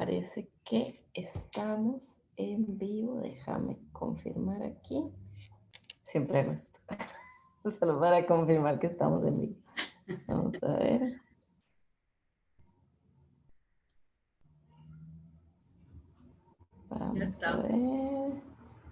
Parece que estamos en vivo. Déjame confirmar aquí. Siempre hago esto. Solo para confirmar que estamos en vivo. Vamos a ver. Ya Vamos a está. ver.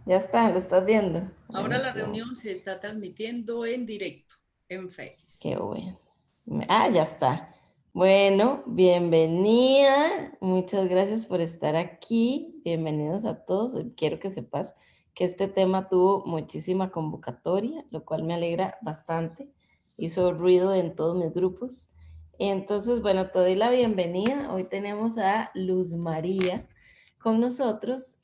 Ya está, lo estás viendo. Ahora la Buenísimo. reunión se está transmitiendo en directo, en Face. Qué bueno. Ya está. Bueno, bienvenida. Muchas gracias por estar aquí. Bienvenidos a todos. Quiero que sepas que este tema tuvo muchísima convocatoria, lo cual me alegra bastante. Hizo ruido en todos mis grupos. Entonces, bueno, te doy la bienvenida. Hoy tenemos a Luz María con nosotros.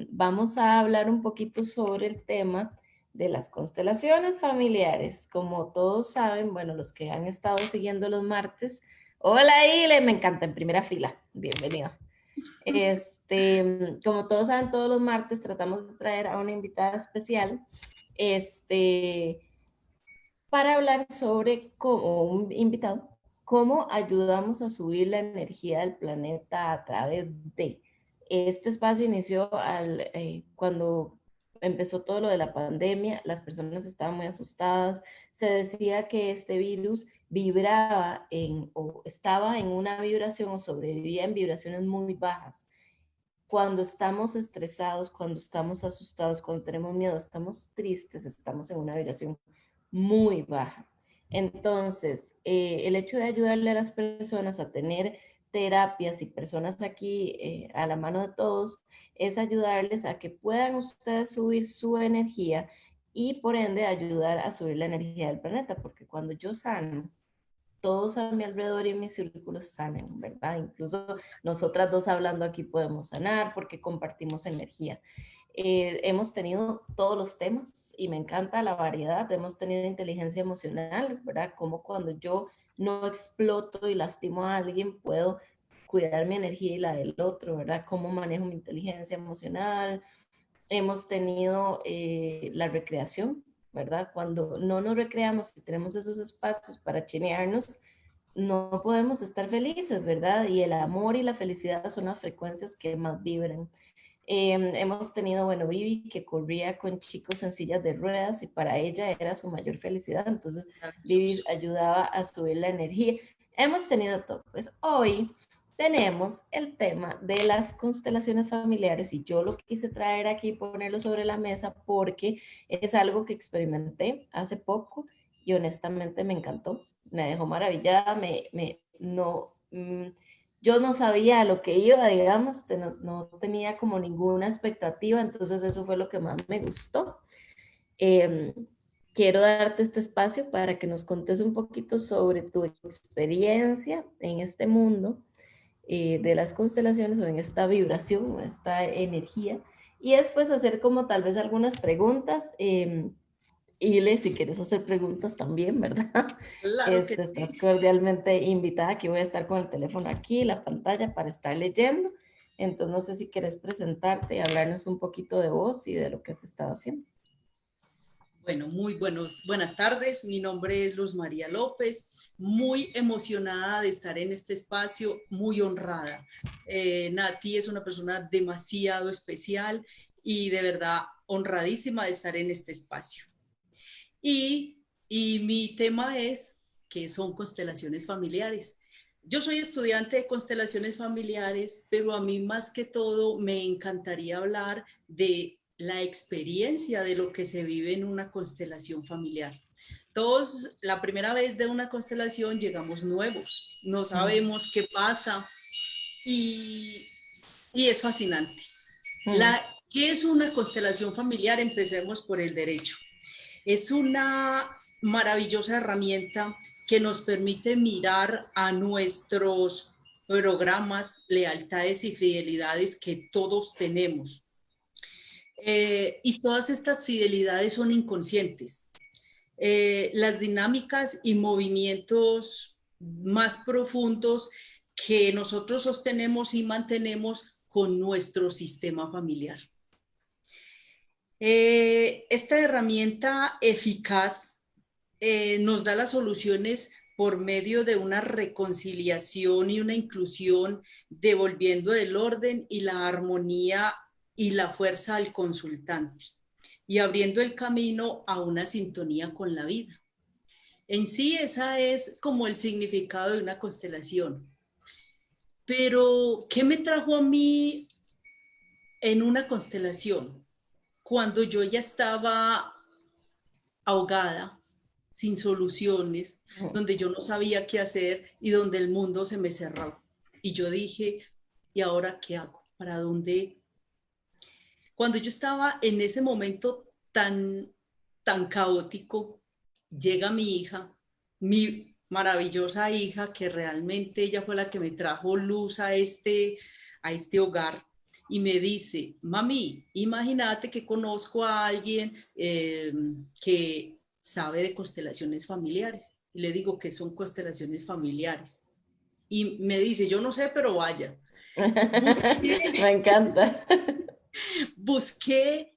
Vamos a hablar un poquito sobre el tema de las constelaciones familiares. Como todos saben, bueno, los que han estado siguiendo los martes, hola Ile, me encanta, en primera fila, bienvenido. Como todos saben, todos los martes tratamos de traer a una invitada especial, para hablar sobre como un invitado, cómo ayudamos a subir la energía del planeta a través de. Este espacio inició cuando empezó todo lo de la pandemia, las personas estaban muy asustadas, se decía que este virus vibraba o estaba en una vibración o sobrevivía en vibraciones muy bajas. Cuando estamos estresados, cuando estamos asustados, cuando tenemos miedo, estamos tristes, estamos en una vibración muy baja. Entonces, el hecho de ayudarle a las personas a tener terapias y personas aquí a la mano de todos es ayudarles a que puedan ustedes subir su energía y por ende ayudar a subir la energía del planeta, porque cuando yo sano, todos a mi alrededor y en mis círculos sanen, ¿verdad? Incluso nosotras dos hablando aquí podemos sanar porque compartimos energía. Hemos tenido todos los temas y me encanta la variedad. Hemos tenido inteligencia emocional, ¿verdad? Como cuando yo no exploto y lastimo a alguien, puedo cuidar mi energía y la del otro, ¿verdad? Cómo manejo mi inteligencia emocional. Hemos tenido la recreación, ¿verdad? Cuando no nos recreamos y tenemos esos espacios para chinearnos, no podemos estar felices, ¿verdad? Y el amor y la felicidad son las frecuencias que más vibran. Hemos tenido, bueno, Vivi que corría con chicos en sillas de ruedas y para ella era su mayor felicidad, entonces Vivi Maravilloso. ayudaba a subir la energía. Hemos tenido todo. Pues hoy tenemos el tema de las constelaciones familiares y yo lo quise traer aquí y ponerlo sobre la mesa porque es algo que experimenté hace poco y honestamente me encantó, me dejó maravillada, no, yo no sabía a lo que iba, digamos, no tenía como ninguna expectativa, entonces eso fue lo que más me gustó. Eh, Quiero darte este espacio para que nos contes un poquito sobre tu experiencia en este mundo de las constelaciones o en esta vibración, esta energía, y después hacer como tal vez algunas preguntas. Y si quieres hacer preguntas también, ¿verdad? Claro que Estás sí. cordialmente invitada. Aquí voy a estar con el teléfono aquí, la pantalla para estar leyendo. Entonces, no sé si quieres presentarte y hablarnos un poquito de vos y de lo que has estado haciendo. Bueno, buenas tardes. Mi nombre es Luz María López. Muy emocionada de estar en este espacio, muy honrada. Nati es una persona demasiado especial y de verdad honradísima de estar en este espacio. Y mi tema es que son constelaciones familiares. Yo soy estudiante de constelaciones familiares, pero a mí más que todo me encantaría hablar de la experiencia de lo que se vive en una constelación familiar. Todos, la primera vez de una constelación llegamos nuevos, no sabemos qué pasa y, y es fascinante. Mm, ¿Qué es una constelación familiar? Empecemos por el derecho. Es una maravillosa herramienta que nos permite mirar a nuestros programas, lealtades y fidelidades que todos tenemos. Y todas estas fidelidades son inconscientes. Las dinámicas y movimientos más profundos que nosotros sostenemos y mantenemos con nuestro sistema familiar. Esta herramienta eficaz nos da las soluciones por medio de una reconciliación y una inclusión, devolviendo el orden y la armonía y la fuerza al consultante y abriendo el camino a una sintonía con la vida. En sí, esa es como el significado de una constelación. Pero, ¿qué me trajo a mí en una constelación? Cuando yo ya estaba ahogada, sin soluciones, donde yo no sabía qué hacer y donde el mundo se me cerró. Y yo dije, ¿y ahora qué hago? ¿Para dónde? Cuando yo estaba en ese momento tan caótico, llega mi hija, mi maravillosa hija, que realmente ella fue la que me trajo luz a este hogar, y me dice, mami, imagínate que conozco a alguien que sabe de constelaciones familiares. Y le digo que son constelaciones familiares. Y me dice, yo no sé, pero vaya. Busqué, Me encanta. busqué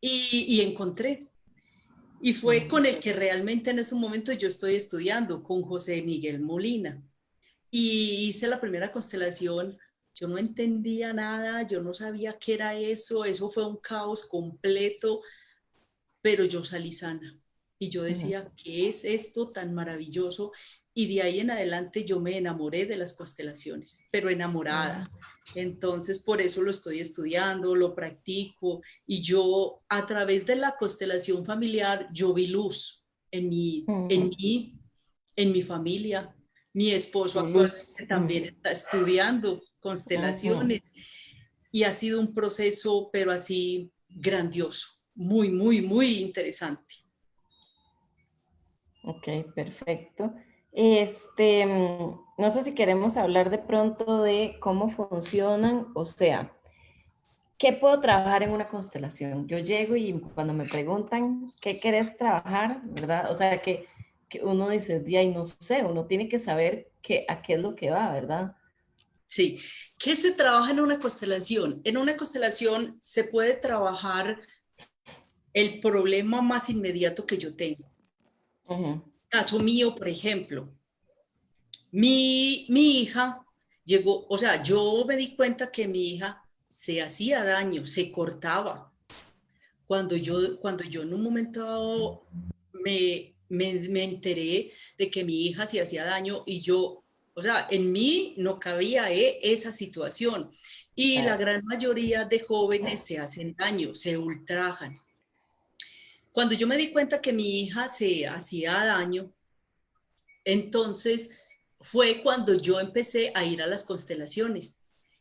y encontré. Y fue con el que realmente en este momento yo estoy estudiando, con José Miguel Molina. Y hice la primera constelación. Yo no entendía nada, yo no sabía qué era eso fue un caos completo, pero yo salí sana. Y yo decía, ¿qué es esto tan maravilloso? Y de ahí en adelante yo me enamoré de las constelaciones, pero enamorada. Entonces, por eso lo estoy estudiando, lo practico y yo a través de la constelación familiar, yo vi luz en mi familia. Mi esposo Luz. actualmente también está estudiando constelaciones y ha sido un proceso, pero así grandioso, muy, muy, muy interesante. Ok, perfecto. No sé si queremos hablar de pronto de cómo funcionan, o sea, ¿qué puedo trabajar en una constelación? Yo llego y cuando me preguntan qué querés trabajar, ¿verdad? O sea, que uno dice, ay, no sé, uno tiene que saber a qué es lo que va, ¿verdad? Sí, ¿qué se trabaja en una constelación? En una constelación se puede trabajar el problema más inmediato que yo tengo. Ujú, Caso mío, por ejemplo, mi hija llegó, o sea, yo me di cuenta que mi hija se hacía daño, se cortaba. Cuando yo en un momento me enteré de que mi hija se hacía daño y yo, o sea, en mí no cabía esa situación. Y la claro. gran mayoría de jóvenes se hacen daño, se ultrajan. Cuando yo me di cuenta que mi hija se hacía daño, entonces fue cuando yo empecé a ir a las constelaciones.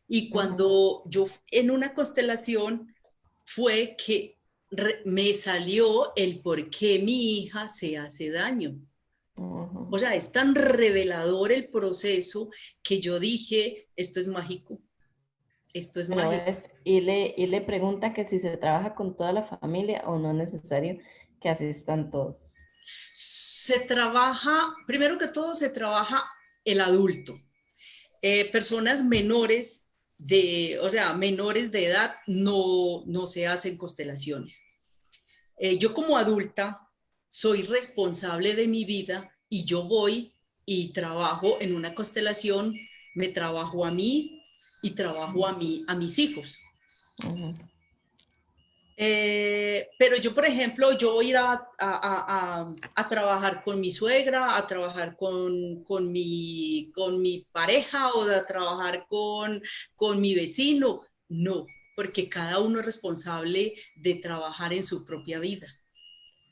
Y Ujú, cuando yo en una constelación fue que me salió el por qué mi hija se hace daño. O ujú. sea, es tan revelador el proceso que yo dije, esto es mágico, esto es Bueno, mágico. y le pregunta que si se trabaja con toda la familia o no es necesario que asistan todos. Se trabaja, primero que todo, se trabaja el adulto. Personas menores o sea, menores de edad no se hacen constelaciones. Yo como adulta soy responsable de mi vida y yo voy y trabajo en una constelación, me trabajo a mí y trabajo a mis hijos. Ujú, Pero yo, por ejemplo, yo voy a ir a trabajar con mi suegra, a trabajar con mi pareja o a trabajar con mi vecino. No, porque cada uno es responsable de trabajar en su propia vida.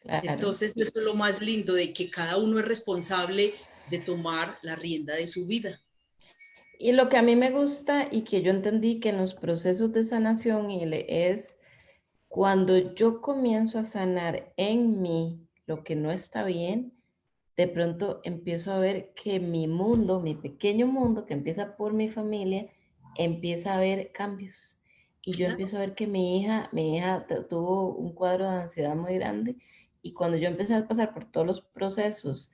claro. Entonces, eso es lo más lindo, de que cada uno es responsable de tomar la rienda de su vida. Y lo que a mí me gusta y que yo entendí que en los procesos de sanación es cuando yo comienzo a sanar en mí lo que no está bien, de pronto empiezo a ver que mi mundo, mi pequeño mundo, que empieza por mi familia, empieza a ver cambios. Y yo Claro. empiezo a ver que mi hija tuvo un cuadro de ansiedad muy grande y cuando yo empecé a pasar por todos los procesos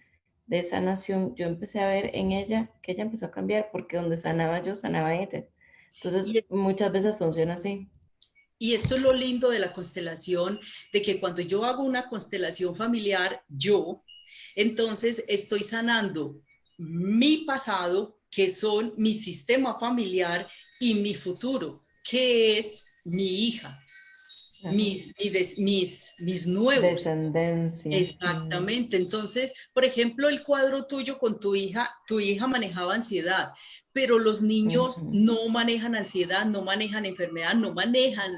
de sanación, yo empecé a ver en ella que ella empezó a cambiar porque donde sanaba yo, sanaba ella. Entonces, Y muchas veces funciona así. Y esto es lo lindo de la constelación, de que cuando yo hago una constelación familiar, yo Entonces estoy sanando mi pasado, que son mi sistema familiar, y mi futuro, que es mi hija, Ajá. mis nuevos. Descendencia. Exactamente. Entonces, por ejemplo, el cuadro tuyo con tu hija manejaba ansiedad, pero los niños Ujú, no manejan ansiedad, no manejan enfermedad, no manejan.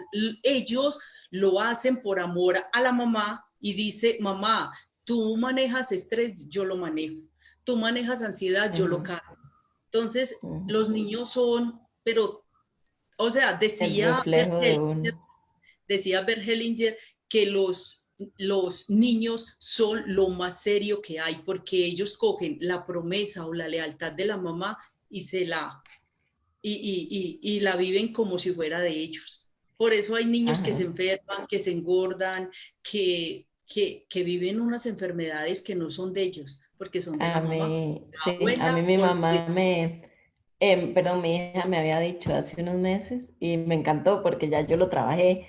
Ellos lo hacen por amor a la mamá y dice, mamá, tú manejas estrés, yo lo manejo. Tú manejas ansiedad, yo lo ujú, cargo. Entonces, ujú. los niños son, pero, o sea, El reflejo de uno. decía Bert Hellinger que los niños son lo más serio que hay, porque ellos cogen la promesa o la lealtad de la mamá y y la viven como si fuera de ellos. Por eso hay niños que se Ajá. enferman, que se engordan, que viven unas enfermedades que no son de ellos, porque son de la A mamá, mí, la sí, a abuela mí mi o lo que mamá perdón, mi hija me había dicho hace unos meses y me encantó porque ya yo lo trabajé.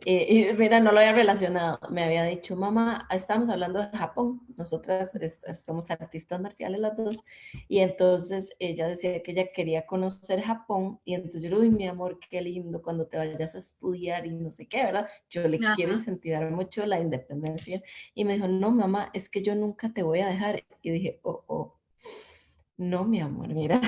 Y mira, no lo había relacionado. Me había dicho, mamá, estábamos hablando de Japón. Nosotras somos artistas marciales las dos. Y entonces ella decía que ella quería conocer Japón. Y entonces yo le dije, mi amor, qué lindo cuando te vayas a estudiar y no sé qué, ¿verdad? Yo le quiero Ajá. incentivar mucho la independencia. Y me dijo, no, mamá, es que yo nunca te voy a dejar. Y dije, oh, oh, no, mi amor, mira.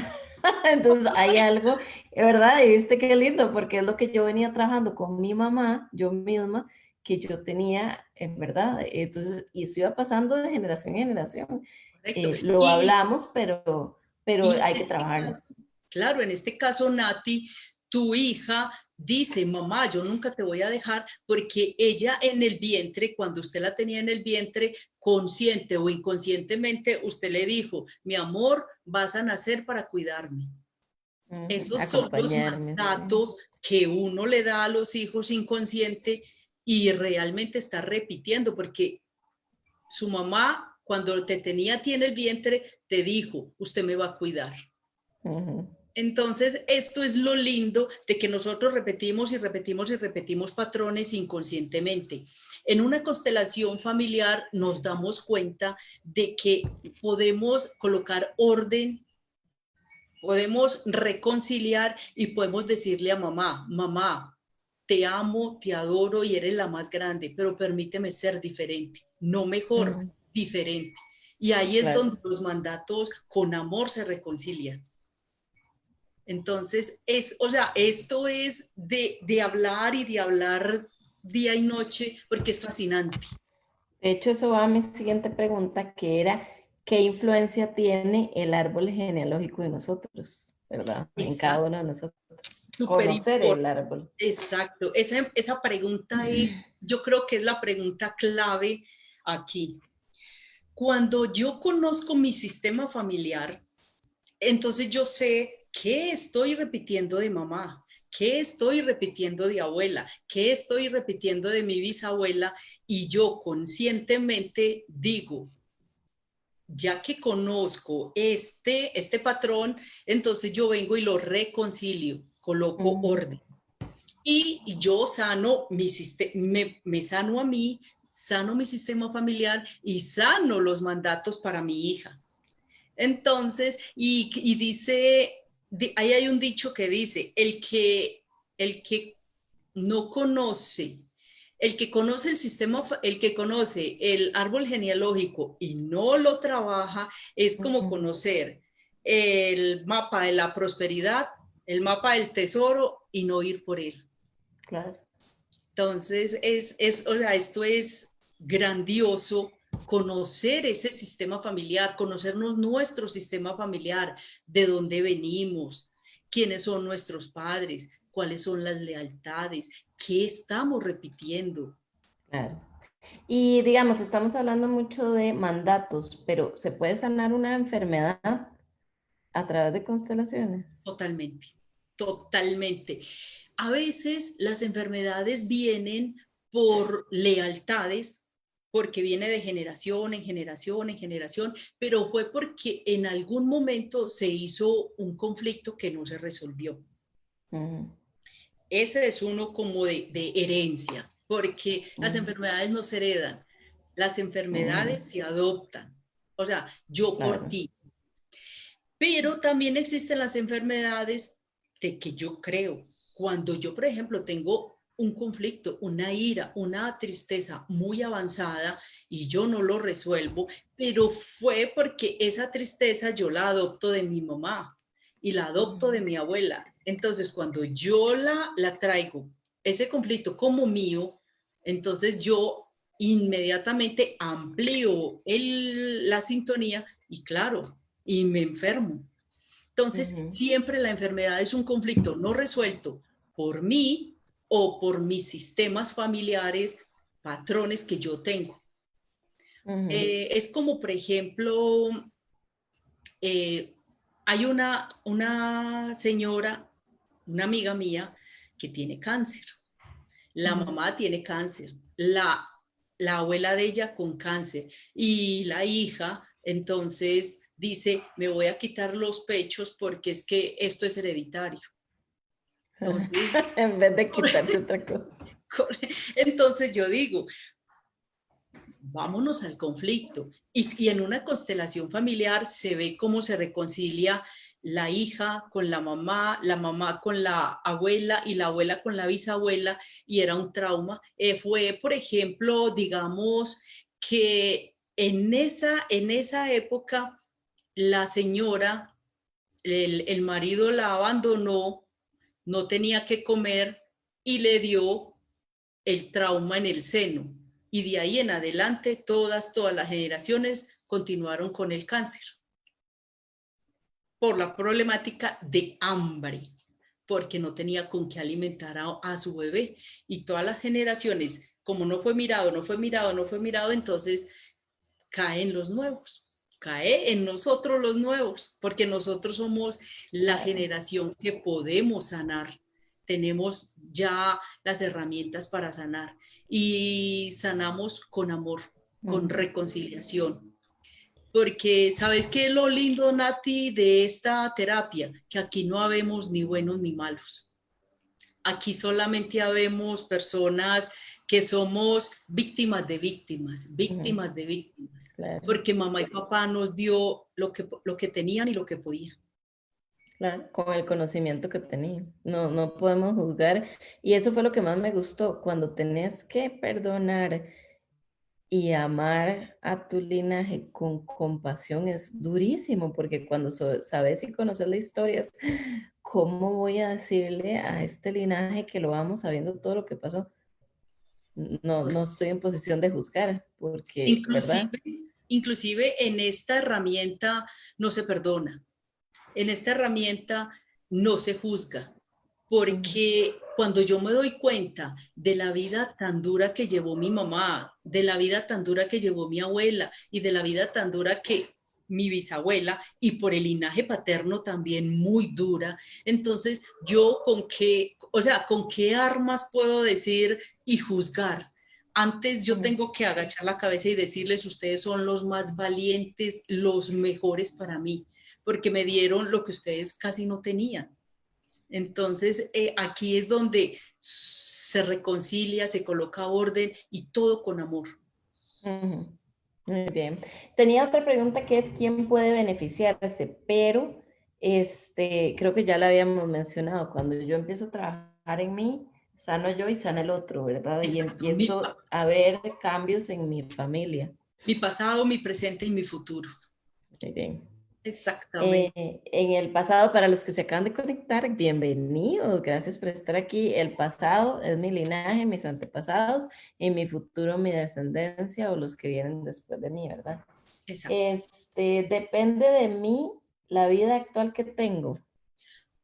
Entonces hay algo, ¿verdad? Y viste qué lindo, porque es lo que yo venía trabajando con mi mamá, yo misma, que yo tenía, en verdad. Entonces, y eso iba pasando de generación en generación. Correcto. Lo hablamos, pero Y hay en que este trabajarlo. caso, claro, en este caso, Nati, tu hija dice, mamá, yo nunca te voy a dejar, porque ella en el vientre, cuando usted la tenía en el vientre, consciente o inconscientemente, usted le dijo, mi amor, vas a nacer para cuidarme. Ujú, Esos son los acompañarme, sí. mandatos que uno le da a los hijos inconsciente y realmente está repitiendo, porque su mamá, cuando te tenía a ti en el vientre, te dijo, usted me va a cuidar. Ujú, Entonces, esto es lo lindo de que nosotros repetimos y repetimos y repetimos patrones inconscientemente. En una constelación familiar nos damos cuenta de que podemos colocar orden, podemos reconciliar y podemos decirle a mamá, mamá, te amo, te adoro y eres la más grande, pero permíteme ser diferente, no mejor, ujú, diferente. Y ahí es claro. donde los mandatos con amor se reconcilian. Entonces, o sea, esto es de hablar y de hablar día y noche porque es fascinante. De hecho, eso va a mi siguiente pregunta, que era, ¿qué influencia tiene el árbol genealógico de nosotros, verdad? En cada Exacto, uno de nosotros. súper Conocer el importante. árbol. Exacto, esa pregunta es, yo creo que es la pregunta clave aquí. Cuando yo conozco mi sistema familiar, entonces yo sé qué estoy repitiendo de mamá, qué estoy repitiendo de abuela, qué estoy repitiendo de mi bisabuela, y yo conscientemente digo, ya que conozco este patrón, entonces yo vengo y lo reconcilio, coloco Ujú, orden. Y yo sano me sano a mí, sano mi sistema familiar y sano los mandatos para mi hija. Entonces, y dice, ahí hay un dicho que dice, el que no conoce, el que conoce el sistema, el que conoce el árbol genealógico y no lo trabaja, es como ujú, conocer el mapa de la prosperidad, el mapa del tesoro y no ir por él. claro. Entonces, o sea, esto es grandioso, conocer ese sistema familiar, conocernos nuestro sistema familiar, de dónde venimos, quiénes son nuestros padres, cuáles son las lealtades, qué estamos repitiendo. Claro. Y digamos, estamos hablando mucho de mandatos, pero ¿se puede sanar una enfermedad a través de constelaciones? Totalmente, totalmente. A veces las enfermedades vienen por lealtades, porque viene de generación en generación en generación, pero fue porque en algún momento se hizo un conflicto que no se resolvió. Ujú, Ese es uno como de herencia, porque las ujú, enfermedades no se heredan, las enfermedades se adoptan, o sea, yo por Claro. ti. Pero también existen las enfermedades de que yo creo. Cuando yo, por ejemplo, tengo un conflicto, una ira, una tristeza muy avanzada y yo no lo resuelvo, pero fue porque esa tristeza yo la adopto de mi mamá y la adopto de mi abuela. Entonces, cuando yo la traigo, ese conflicto como mío, entonces yo inmediatamente amplío la sintonía y claro, y me enfermo. Entonces, Ujú, siempre la enfermedad es un conflicto no resuelto por mí o por mis sistemas familiares, patrones que yo tengo. ujú, Es como, por ejemplo, eh, hay una señora, una amiga mía, que tiene cáncer. La ujú. mamá tiene cáncer, la abuela de ella con cáncer y la hija entonces dice, me voy a quitar los pechos porque es que esto es hereditario. Entonces, En vez de quitarse otra cosa. entonces yo digo, vámonos al conflicto. Y en una constelación familiar se ve cómo se reconcilia la hija con la mamá con la abuela y la abuela con la bisabuela, y era un trauma. Fue, por ejemplo, digamos que en esa época la señora, el marido la abandonó, no tenía que comer y le dio el trauma en el seno. Y de ahí en adelante todas las generaciones continuaron con el cáncer por la problemática de hambre, porque no tenía con qué alimentar a su bebé. Y todas las generaciones, como no fue mirado, no fue mirado, no fue mirado, entonces caen los nuevos. Cae en nosotros los nuevos, porque nosotros somos la Claro. generación que podemos sanar. Tenemos ya las herramientas para sanar y sanamos con amor, con Ujú. reconciliación. Porque, ¿sabes qué es lo lindo, Nati, de esta terapia? Que aquí no habemos ni buenos ni malos. Aquí solamente habemos personas que somos Ujú, víctimas de víctimas, claro, porque mamá y papá nos dio lo que tenían y lo que podían. claro, con el conocimiento que tenía. No, no podemos juzgar. Y eso fue lo que más me gustó, cuando tenés que perdonar y amar a tu linaje con compasión es durísimo, porque cuando sabes y conoces la historia, es, ¿cómo voy a decirle a este linaje que lo amo sabiendo todo lo que pasó? No, no estoy en posición de juzgar, porque, ¿verdad? Inclusive, inclusive en esta herramienta no se perdona, en esta herramienta no se juzga, Ujú, porque cuando yo me doy cuenta de la vida tan dura que llevó mi mamá, de la vida tan dura que llevó mi abuela y de la vida tan dura que mi bisabuela y por el linaje paterno también muy dura, entonces yo con qué, o sea, con qué armas puedo decir y juzgar. Antes yo ujú. tengo que agachar la cabeza y decirles, ustedes son los más valientes, los mejores para mí, porque me dieron lo que ustedes casi no tenían. Entonces, aquí es donde se reconcilia, se coloca orden y todo con amor. Ujú. Muy bien. Tenía otra pregunta que es quién puede beneficiarse, pero creo que ya la habíamos mencionado. Cuando yo empiezo a trabajar en mí, sano yo y sana el otro, ¿verdad? Y Exacto. empiezo a ver cambios en mi familia. Mi pasado, mi presente y mi futuro. Muy bien. Exactamente. En el pasado, para los que se acaban de conectar, bienvenidos, gracias por estar aquí. El pasado es mi linaje, mis antepasados, y mi futuro, mi descendencia o los que vienen después de mí, ¿verdad? Exacto. Depende de mí la vida actual que tengo.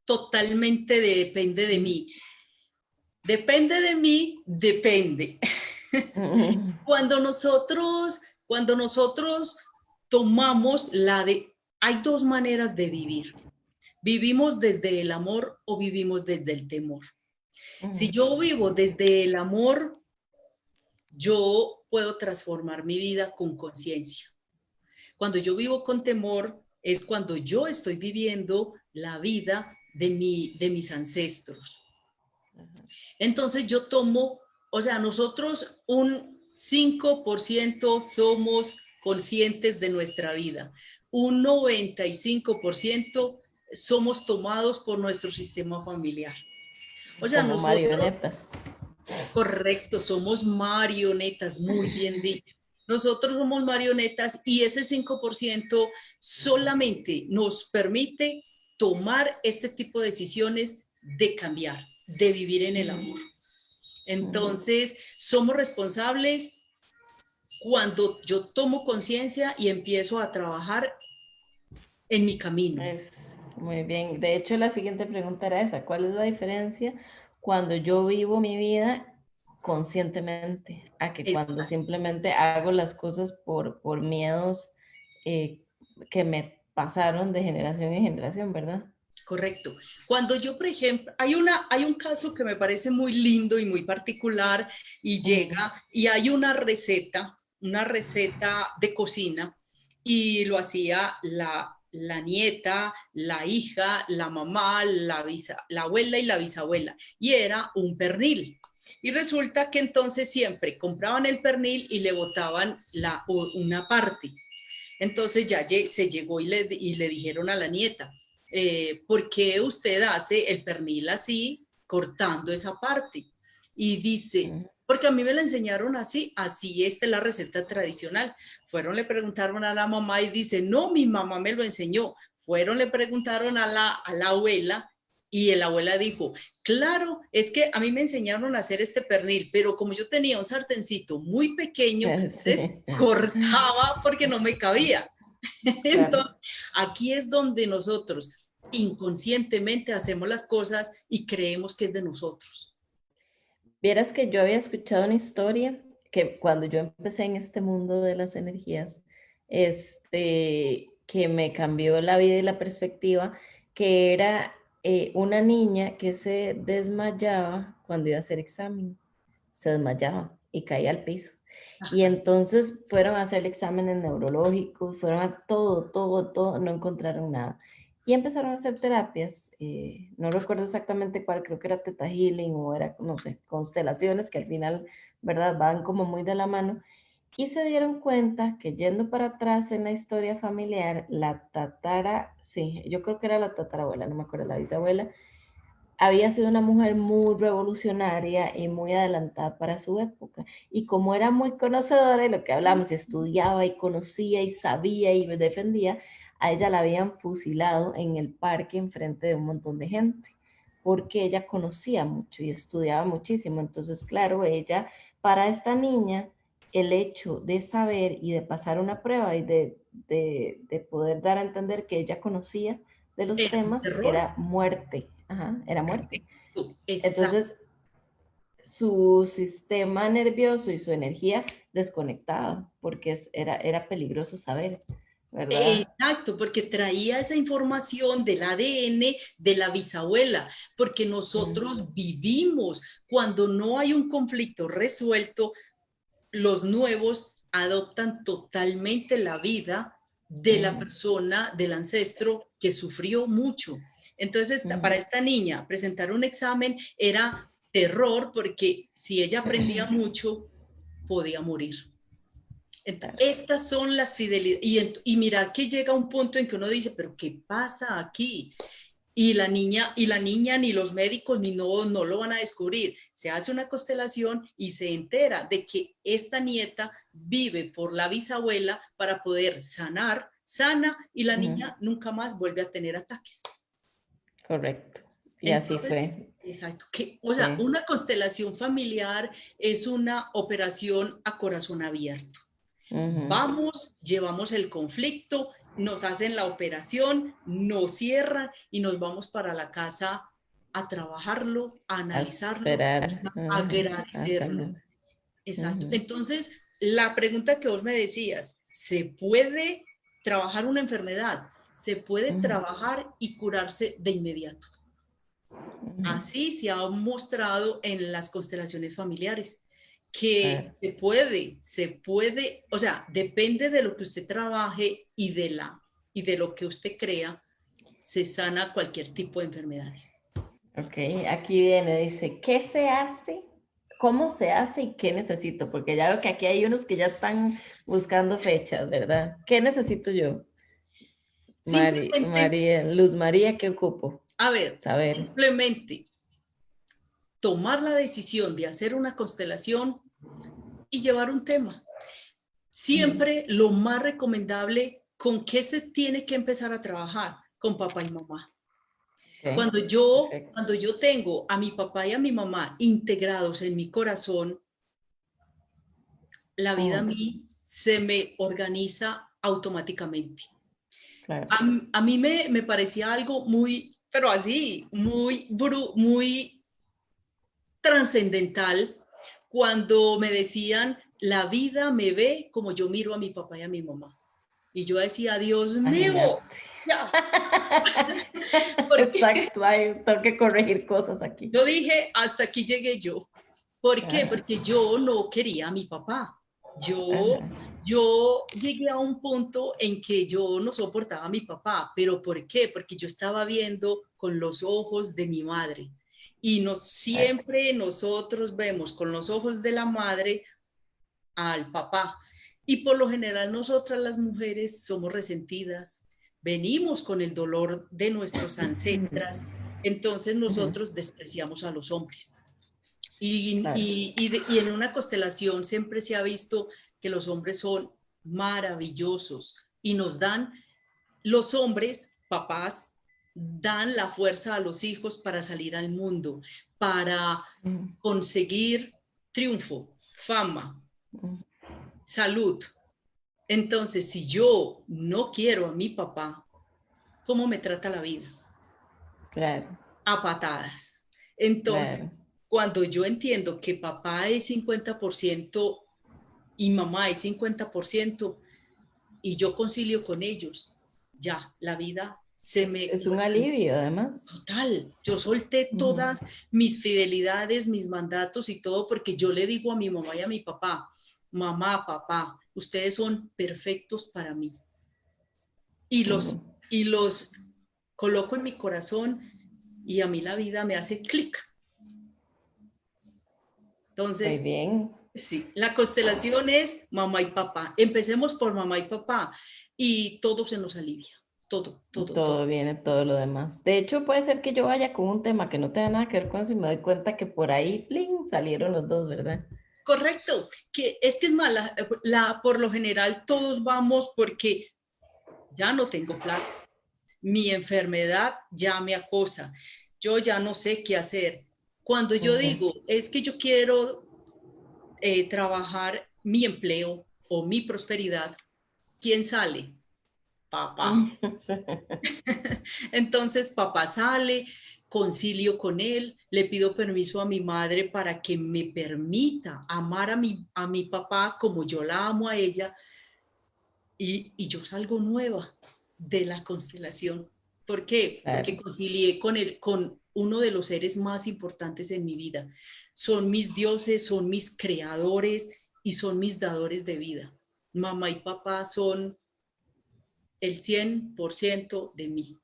Totalmente depende de mí. Depende de mí, depende. Cuando nosotros, cuando nosotros tomamos hay dos maneras de vivir. Vivimos desde el amor o vivimos desde el temor. Si yo vivo desde el amor, yo puedo transformar mi vida con conciencia. Cuando yo vivo con temor, es cuando yo estoy viviendo la vida de mis ancestros. Entonces yo tomo, o sea, nosotros 5% somos conscientes de nuestra vida. Un 95% somos tomados por nuestro sistema familiar. O sea, Como nosotros, marionetas. correcto, somos marionetas, muy bien dicho. Nosotros somos marionetas y ese 5% solamente nos permite tomar este tipo de decisiones de cambiar, de vivir en el amor. Entonces, somos responsables cuando yo tomo conciencia y empiezo a trabajar en mi camino. Es muy bien. De hecho, la siguiente pregunta era esa. ¿Cuál es la diferencia cuando yo vivo mi vida conscientemente a que cuando Exacto, simplemente hago las cosas por miedos eh, que me pasaron de generación en generación, ¿verdad? correcto. Cuando yo, por ejemplo, hay un caso que me parece muy lindo y muy particular y Ujú. llega y hay una receta de cocina y lo hacía la nieta, la hija, la mamá, la abuela y la bisabuela. Y era un pernil. Y resulta que entonces siempre compraban el pernil y le botaban una parte. Entonces ya se llegó y le dijeron a la nieta, ¿por qué usted hace el pernil así, cortando esa parte? Y dice, Mm. porque a mí me la enseñaron así, así esta es la receta tradicional. Fueron, le preguntaron a la mamá y dice, no, mi mamá me lo enseñó. Fueron, le preguntaron a la abuela y la abuela dijo, claro, es que a mí me enseñaron a hacer este pernil, pero como yo tenía un sartencito muy pequeño, entonces Sí, cortaba porque no me cabía. claro. Entonces, aquí es donde nosotros inconscientemente hacemos las cosas y creemos que es de nosotros. Vieras que yo había escuchado una historia que cuando yo empecé en este mundo de las energías, que me cambió la vida y la perspectiva, que era una niña que se desmayaba cuando iba a hacer examen, se desmayaba y caía al piso. Y entonces fueron a hacer exámenes neurológicos, fueron a todo, no encontraron nada. Y empezaron a hacer terapias, no recuerdo exactamente cuál, creo que era Theta Healing o era, no sé, constelaciones que al final, ¿verdad? Van como muy de la mano. Y se dieron cuenta que yendo para atrás en la historia familiar, sí, yo creo que era la tatarabuela, no me acuerdo, la bisabuela, había sido una mujer muy revolucionaria y muy adelantada para su época. Y como era muy conocedora de lo que hablamos, estudiaba y conocía y sabía y defendía, a ella la habían fusilado en el parque enfrente de un montón de gente, porque ella conocía mucho y estudiaba muchísimo. Entonces, claro, ella, para esta niña, el hecho de saber y de pasar una prueba y de poder dar a entender que ella conocía de los Era un temas terror. era muerte, ajá, era muerte. Exacto. Entonces, su sistema nervioso y su energía desconectaba, porque era peligroso saber, ¿verdad? Exacto, porque traía esa información del ADN de la bisabuela, porque nosotros vivimos cuando no hay un conflicto resuelto, los nuevos adoptan totalmente la vida de la persona, del ancestro que sufrió mucho. Entonces, para esta niña, presentar un examen era terror porque si ella aprendía mucho, podía morir. Claro. Estas son las fidelidades. Y mira que llega un punto en que uno dice, pero ¿qué pasa aquí? Y la niña ni los médicos ni no lo van a descubrir. Se hace una constelación y se entera de que esta nieta vive por la bisabuela para poder sana y la niña nunca más vuelve a tener ataques. Correcto. Y así Entonces, fue. exacto, o sea, Sí. una constelación familiar es una operación a corazón abierto. Ujú. Vamos, llevamos el conflicto, nos hacen la operación, nos cierran y nos vamos para la casa a trabajarlo, a A analizarlo, esperar, a a agradecerlo. sanar. Exacto. Ujú. Entonces, la pregunta que vos me decías, ¿se puede trabajar una enfermedad? Se puede Ujú. trabajar y curarse de inmediato. Ujú. Así se ha mostrado en las constelaciones familiares, que Claro. se puede, o sea, depende de lo que usted trabaje y de lo que usted crea, se sana cualquier tipo de enfermedades. Ok, aquí viene, dice, ¿qué se hace ¿Cómo se hace y qué necesito? Porque ya veo que aquí hay unos que ya están buscando fechas, ¿verdad? ¿Qué necesito yo? Simplemente, María, Luz María, ¿qué ocupo? a ver, Saber. simplemente tomar la decisión de hacer una constelación y llevar un tema. Ujú. Siempre lo más recomendable, ¿con qué se tiene que empezar a trabajar? Con papá y mamá. Ok, perfecto. Cuando yo tengo a mi papá y a mi mamá integrados en mi corazón, la vida a Ujú, mí se me organiza automáticamente. claro. A mí me parecía algo muy, pero así, muy trascendental cuando me decían, la vida me ve como yo miro a mi papá y a mi mamá. Y yo decía, Dios mío, Imagínate. ya, porque Exacto, ay, tengo que corregir cosas aquí. yo dije, hasta aquí llegué yo. ¿Por qué? Ajá, Porque yo no quería a mi papá. Yo, ajá. yo llegué a un punto en que yo no soportaba a mi papá. ¿Pero por qué? Porque yo estaba viendo con los ojos de mi madre. Y Exacto. siempre nosotros vemos con los ojos de la madre al papá. Y por lo general nosotras las mujeres somos resentidas, venimos con el dolor de nuestros Ujú, ancestras, entonces ujú, nosotros despreciamos a los hombres. claro. Y en una constelación siempre se ha visto que los hombres son maravillosos y nos dan, los hombres, papás, dan la fuerza a los hijos para salir al mundo, para Ujú, conseguir triunfo, fama, ujú, salud. Entonces, si yo no quiero a mi papá, ¿cómo me trata la vida? claro, A patadas. Entonces, claro. cuando yo entiendo que papá es 50% y mamá es 50% y yo concilio con ellos, ya, la vida se me Es un alivio, además. total. Yo solté Ujú, todas mis fidelidades, mis mandatos y todo porque yo le digo a mi mamá y a mi papá, mamá, papá, ustedes son perfectos para mí. Y ujú. los coloco en mi corazón y a mí la vida me hace clic. Muy Entonces, bien. sí, la constelación es mamá y papá. Empecemos por mamá y papá y todo se nos alivia. Todo, todo, todo. Todo viene, todo lo demás. De hecho, puede ser que yo vaya con un tema que no tenga nada que ver con eso y me doy cuenta que por ahí, ¡pling!, salieron los dos, ¿verdad? Correcto, que es mala, por lo general todos vamos porque ya no tengo plata, mi enfermedad ya me acosa, yo ya no sé qué hacer. Cuando yo Ujú. digo, es que yo quiero trabajar mi empleo o mi prosperidad, ¿quién sale? Papá. Entonces papá sale, concilio con él, le pido permiso a mi madre para que me permita amar a mi papá como yo la amo a ella y yo salgo nueva de la constelación. ¿Por qué? Porque Claro. concilié con uno de los seres más importantes en mi vida. Son mis dioses, son mis creadores y son mis dadores de vida. Mamá y papá son el 100% de mí.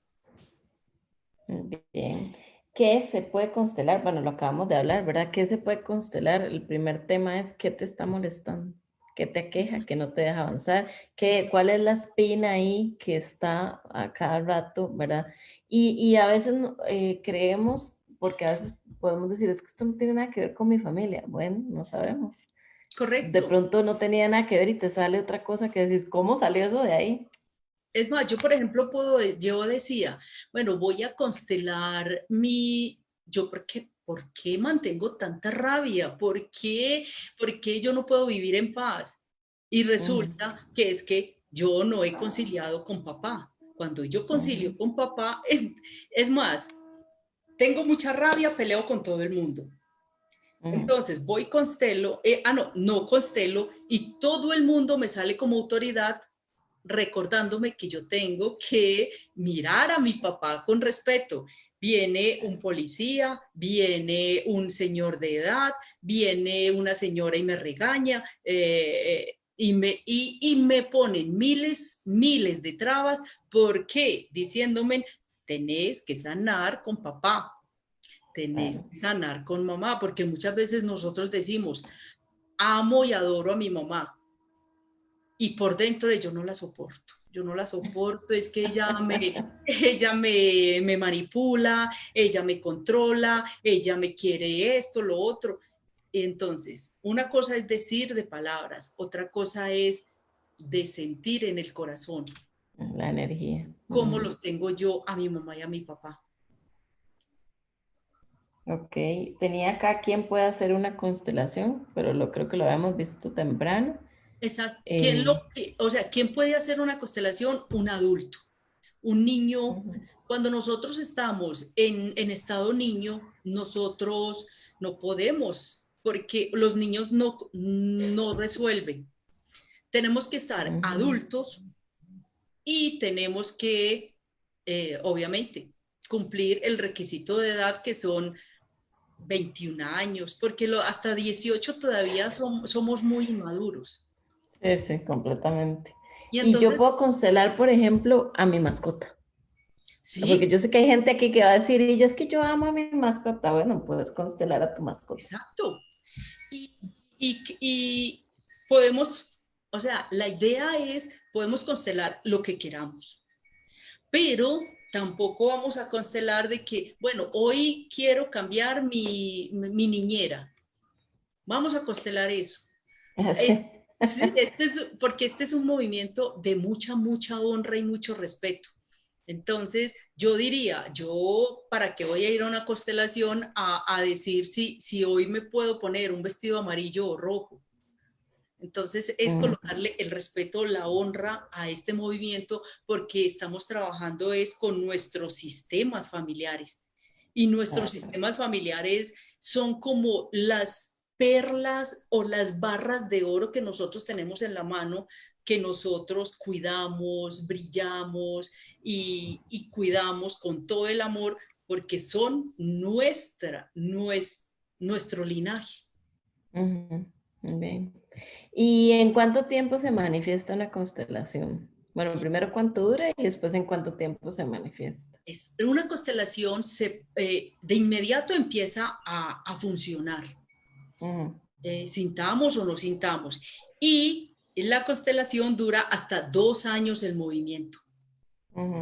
Bien. ¿Qué se puede constelar? Bueno, lo acabamos de hablar, ¿verdad? ¿Qué se puede constelar? El primer tema es ¿qué te está molestando? ¿Qué te aqueja? ¿Qué no te deja avanzar? ¿Qué, cuál es la espina ahí que está a cada rato, ¿verdad? Y a veces creemos, porque a veces podemos decir, es que esto no tiene nada que ver con mi familia. Bueno, no sabemos. De Correcto. pronto no tenía nada que ver y te sale otra cosa que decís, ¿cómo salió eso de ahí? Es más, yo por ejemplo yo decía, bueno, voy a constelar ¿por qué mantengo tanta rabia? ¿Por qué yo no puedo vivir en paz? Y Ujú, resulta que es que yo no he conciliado con papá. Cuando yo concilio ujú, con papá, es más, tengo mucha rabia, peleo con todo el mundo. ujú, Entonces voy constelo, no constelo y todo el mundo me sale como autoridad recordándome que yo tengo que mirar a mi papá con respeto. Viene un policía, viene un señor de edad, viene una señora y me regaña y me ponen miles de trabas. ¿Por qué? Diciéndome, tenés que sanar con papá. tenés Claro. que sanar con mamá, porque muchas veces nosotros decimos, amo y adoro a mi mamá, y por dentro de yo no la soporto. Yo no la soporto, es que ella me manipula, ella me controla, ella me quiere esto, lo otro. Entonces, una cosa es decir de palabras, otra cosa es de sentir en el corazón La energía. cómo los tengo yo a mi mamá y a mi papá. Ok, tenía acá quién puede hacer una constelación, pero creo que lo habíamos visto temprano. Exacto. Eh, O sea, ¿quién puede hacer una constelación? Un adulto, un niño. Ujú, Cuando nosotros estamos en estado niño, nosotros no podemos, porque los niños no resuelven. Tenemos que estar ujú. adultos y tenemos que, obviamente, cumplir el requisito de edad que son 21 años, porque hasta 18 todavía somos muy inmaduros. Sí, sí, completamente. Y Y yo entonces, puedo constelar, por ejemplo, a mi mascota. Porque sí, yo sé que hay gente aquí que va a decir, y es que yo amo a mi mascota. Bueno, puedes constelar a tu mascota. exacto. Y, y podemos, o sea, la idea es, podemos constelar lo que queramos, pero tampoco vamos a constelar de que, bueno, hoy quiero cambiar mi niñera. Vamos a constelar eso. Es- Así. sí, porque este es un movimiento de mucha, mucha honra y mucho respeto. Entonces, yo diría, yo, ¿para qué voy a ir a una constelación a decir si hoy me puedo poner un vestido amarillo o rojo? Entonces, es Ujú, colocarle el respeto, la honra a este movimiento porque estamos trabajando es con nuestros sistemas familiares. Y nuestros claro. sistemas familiares son como las perlas o las barras de oro que nosotros tenemos en la mano, que nosotros cuidamos, brillamos y cuidamos con todo el amor porque son nuestro linaje. Ujú, bien. ¿Y en cuánto tiempo se manifiesta una constelación? Bueno, primero cuánto dura y después en cuánto tiempo se manifiesta. Una constelación de inmediato empieza a funcionar, Ujú, sintamos o no sintamos. Y la constelación dura hasta 2 años el movimiento. ujú,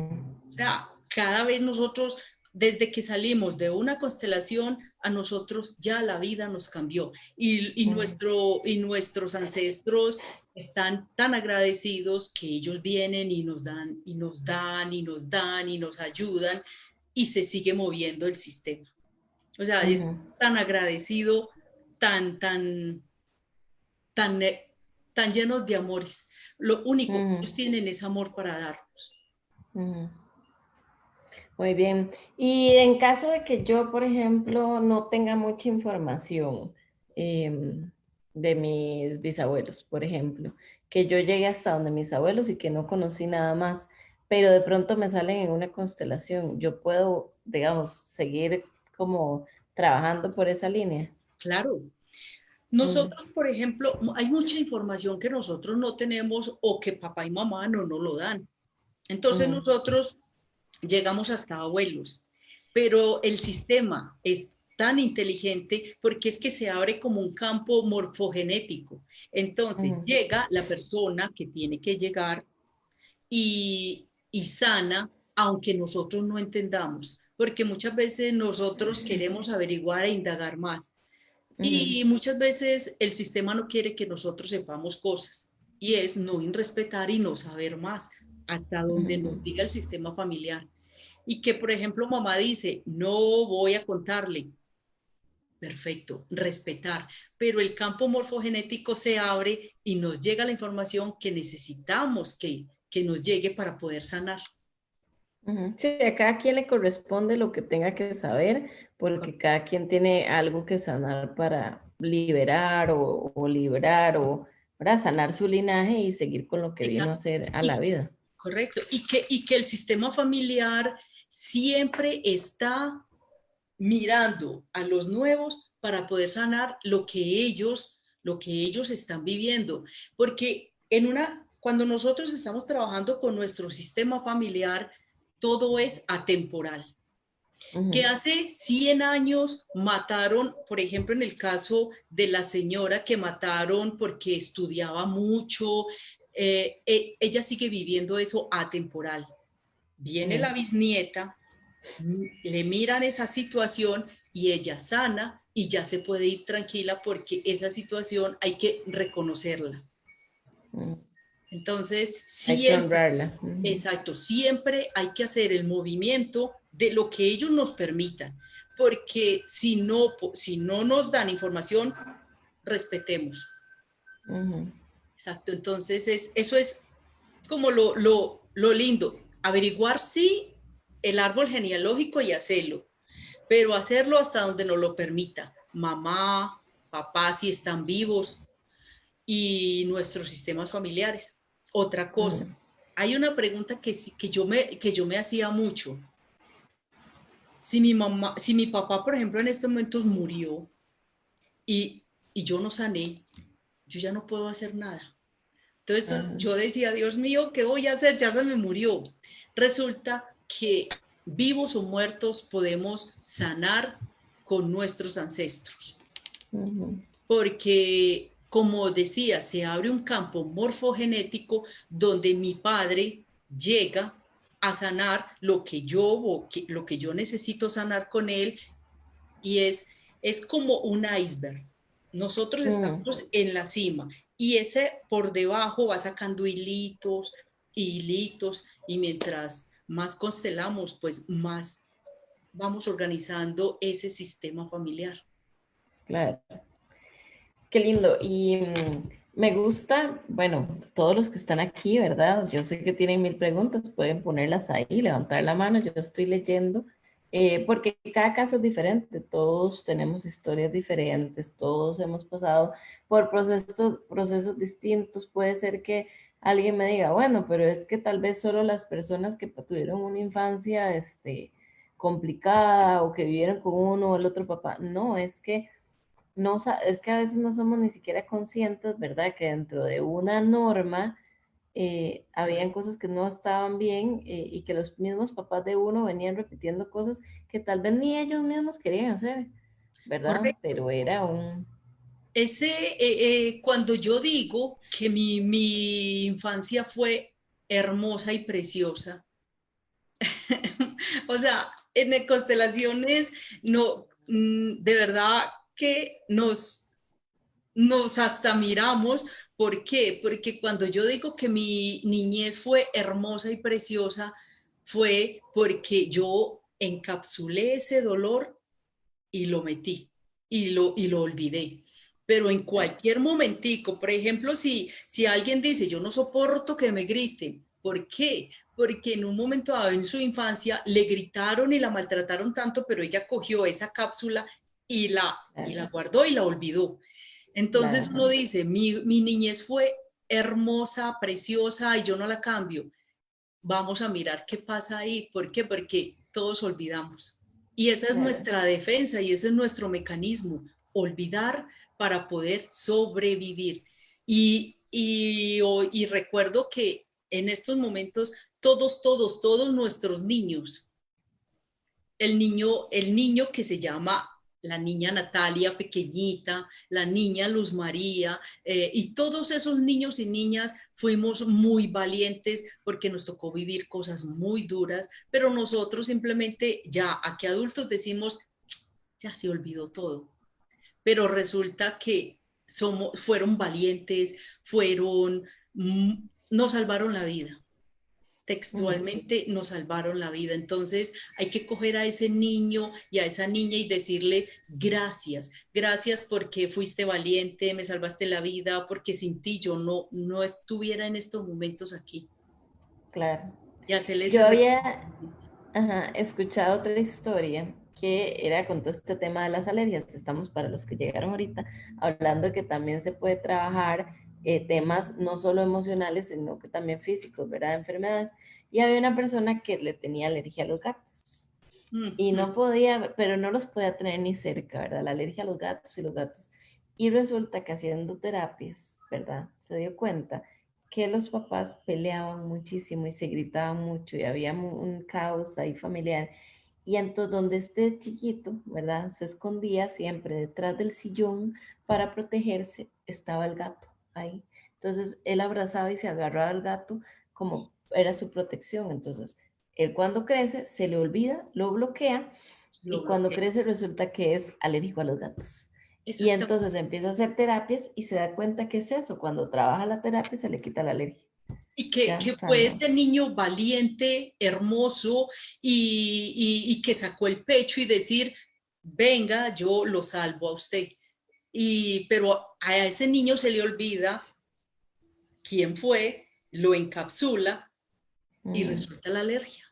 O sea, cada vez nosotros, desde que salimos de una constelación, a nosotros ya la vida nos cambió. ujú, Y nuestros ancestros están tan agradecidos que ellos vienen y nos dan, y nos dan, y nos dan, y nos ayudan, y se sigue moviendo el sistema. O sea, es ujú, tan agradecido, tan, tan, tan, tan llenos de amores. Lo único que ujú, ellos tienen es amor para darnos. ujú. Muy bien. Y en caso de que yo, por ejemplo, no tenga mucha información de mis bisabuelos, por ejemplo, que yo llegue hasta donde mis abuelos y que no conocí nada más, pero de pronto me salen en una constelación, yo puedo, digamos, seguir como trabajando por esa línea. Claro, Mm, nosotros, por ejemplo, hay mucha información que nosotros no tenemos o que papá y mamá no nos lo dan. Entonces ujú, nosotros llegamos hasta abuelos, pero el sistema es tan inteligente porque es que se abre como un campo morfogenético. Entonces ujú, llega la persona que tiene que llegar y sana, aunque nosotros no entendamos, porque muchas veces nosotros queremos averiguar e indagar más. ujú, Y muchas veces el sistema no quiere que nosotros sepamos cosas y es no respetar y no saber más hasta donde ujú, nos diga el sistema familiar. Y que, por ejemplo, mamá dice, no voy a contarle. Perfecto, respetar, pero el campo morfogenético se abre y nos llega la información que necesitamos que nos llegue para poder sanar. ujú. Sí, a cada quien le corresponde lo que tenga que saber, porque cada quien tiene algo que sanar para liberar o librar o para sanar su linaje y seguir con lo que vino a Exacto. hacer a la Y, vida. correcto. Y que el sistema familiar siempre está mirando a los nuevos para poder sanar lo que ellos están viviendo. Porque cuando nosotros estamos trabajando con nuestro sistema familiar, todo es atemporal. que Ujú, hace 100 años mataron, por ejemplo, en el caso de la señora que mataron porque estudiaba mucho, ella sigue viviendo eso atemporal. Viene ujú, la bisnieta, le miran esa situación y ella sana y ya se puede ir tranquila porque esa situación hay que reconocerla. ujú. Entonces, Hay que siempre, honrarla. Ujú, exacto, siempre hay que hacer el movimiento de lo que ellos nos permitan, porque si no nos dan información, respetemos. ujú, Exacto, entonces eso es como lo lindo, averiguar si el árbol genealógico y hacerlo, pero hacerlo hasta donde nos lo permita. Mamá, papá, si están vivos, y nuestros sistemas familiares. Otra cosa, ujú, hay una pregunta que yo me hacía mucho. Si mi papá, por ejemplo, en estos momentos murió y yo no sané, yo ya no puedo hacer nada. Entonces ajá, yo decía, Dios mío, ¿qué voy a hacer? Ya se me murió. Resulta que vivos o muertos podemos sanar con nuestros ancestros. ujú. Porque, como decía, se abre un campo morfogenético donde mi padre llega a sanar lo que yo necesito sanar con él y es como un iceberg. Nosotros Mm, estamos en la cima y ese por debajo va sacando hilitos, hilitos y mientras más constelamos, pues más vamos organizando ese sistema familiar. claro, qué lindo. Y me gusta, bueno, todos los que están aquí, ¿verdad? Yo sé que tienen mil preguntas, pueden ponerlas ahí, levantar la mano, yo estoy leyendo, porque cada caso es diferente, todos tenemos historias diferentes, todos hemos pasado por procesos distintos. Puede ser que alguien me diga, bueno, pero es que tal vez solo las personas que tuvieron una infancia, complicada o que vivieron con uno o el otro papá, no, es que no, es que a veces no somos ni siquiera conscientes, ¿verdad? Que dentro de una norma habían cosas que no estaban bien, y que los mismos papás de uno venían repitiendo cosas que tal vez ni ellos mismos querían hacer, ¿verdad? Correcto. Pero era un... Cuando yo digo que mi infancia fue hermosa y preciosa, o sea, en constelaciones, no, de verdad que nos hasta miramos. ¿Por qué? Porque cuando yo digo que mi niñez fue hermosa y preciosa, fue porque yo encapsulé ese dolor y lo metí y lo olvidé. Pero en cualquier momentico, por ejemplo, si alguien dice, yo no soporto que me griten, ¿por qué? Porque en un momento dado en su infancia le gritaron y la maltrataron tanto, pero ella cogió esa cápsula y la Claro, guardó y la olvidó. Entonces uno claro, dice, mi niñez fue hermosa, preciosa y yo no la cambio. Vamos a mirar qué pasa ahí. ¿Por qué? Porque todos olvidamos. Y esa es claro, nuestra defensa y ese es nuestro mecanismo, olvidar para poder sobrevivir. Y recuerdo que en estos momentos todos nuestros niños, el niño que se llama la niña Natalia pequeñita, la niña Luz María, y todos esos niños y niñas fuimos muy valientes porque nos tocó vivir cosas muy duras, pero nosotros simplemente ya aquí adultos decimos, ya se olvidó todo, pero resulta que fueron valientes, fueron, nos salvaron la vida, ujú, textualmente nos salvaron la vida. Entonces hay que coger a ese niño y a esa niña y decirle gracias, gracias porque fuiste valiente, me salvaste la vida, porque sin ti yo no estuviera en estos momentos aquí. claro. Y hacerle ese Yo había, reconocimiento. ajá, escuchado otra historia que era con todo este tema de las alergias. Estamos, para los que llegaron ahorita, hablando que también se puede trabajar temas no solo emocionales, sino que también físicos, ¿verdad? Enfermedades. Y había una persona que le tenía alergia a los gatos y Mm, no podía, pero no los podía tener ni cerca, ¿verdad? La alergia a los gatos y los gatos. Y resulta que haciendo terapias, ¿verdad? Se dio cuenta que los papás peleaban muchísimo y se gritaban mucho y había un caos ahí familiar Y entonces donde este chiquito, ¿verdad? Se escondía siempre detrás del sillón para protegerse, estaba el gato ahí. Entonces él abrazaba y se agarraba al gato como era su protección. Entonces él cuando crece se le olvida, lo bloquea Lo y cuando bloquea. crece resulta que es alérgico a los gatos. Y Exactamente. entonces empieza a hacer terapias y se da cuenta que es eso. Cuando trabaja la terapia se le quita la alergia. Y Ya que fue sanó. ese niño valiente, hermoso y que sacó el pecho y decir, venga, yo lo salvo a usted. Pero a ese niño se le olvida quién fue, lo encapsula y Ujú. resulta la alergia.